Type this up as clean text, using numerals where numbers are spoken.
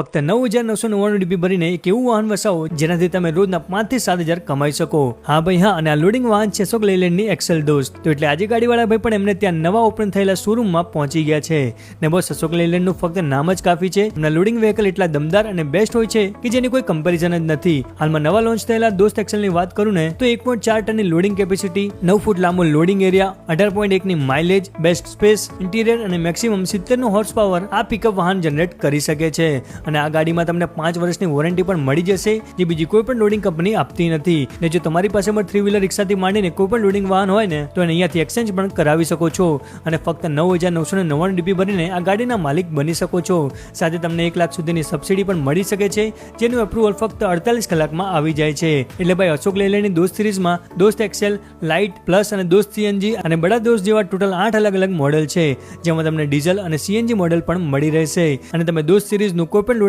ફક્ત 9,999 રૂપિયા ભરીને એક એવું વાહન વસાવો જેનાથી તમે રોજના 5 થી 7,000 કમાઈ શકો. હા ભાઈ હા, અને આ લોડિંગ વાહન છે અશોક લેલેન્ડની એક્સેલ દોસ્ત. તો એટલે આજે ગાડીવાળા ભાઈ પણ એમને ત્યાં નવા ઓપન થયેલા શોરૂમમાં પહોંચી ગયા છે. ને બોસ, અશોક લેલેન્ડનું ફક્ત નામ જ કાફી છે. એમના લોડિંગ વ્હીકલ એટલા દમદાર અને બેસ્ટ હોય છે કે જેની કોઈ કમ્પેરિઝન જ નથી. હાલમાં નવા લોન્ચ થયેલા દોસ્ત એક્સેલની વાત કરું ને તો 1.4 ટનની લોડિંગ કેપેસિટી, 9 ફૂટ લાંબો લોડિંગ એરિયા, 18.1 ની માઇલેજ, બેસ્ટ સ્પેસ, ઇન્ટિરિયર અને મેક્સિમમ 70 હોર્સ પાવર આ પિકઅપ વાહન જનરેટ કરી શકે છે. અને આ ગાડીમાં તમને 5 વર્ષની વોરંટી પણ મળી જશે, જે બીજી કોઈ પણ લોડિંગ કંપની આપતી નથી. ને જો તમારી પાસે પણ 3 વ્હીલર રિક્ષાથી માંડીને કોઈ પણ લોડિંગ વાહન હોય ને તો એને અહીંયાથી એક્સચેન્જ પણ કરાવી શકો છો અને ફક્ત 9,999 રૂપિયા ભરીને આ ગાડીના માલિક બની શકો છો. સાથે તમને 1 લાખ સુધીની સબસિડી પણ મળી શકે છે, જેનું એપ્રુવલ ફક્ત 48 કલાકમાં આવી જાય છે. એટલે ભાઈ, અશોક લેલેન્ડની દોસ્ત સિરીઝમાં દોસ્ત એક્સેલ, લાઇટ, પ્લસ અને દોસ્ત સીએનજી અને બડા દોસ્ત જેવા ટોટલ 8 અલગ મોડેલ છે, જેમાં તમને ડીઝલ અને સીએનજી મોડેલ પણ મળી રહેશે. અને તમે દોસ્ત સિરીઝનું કોઈ પણ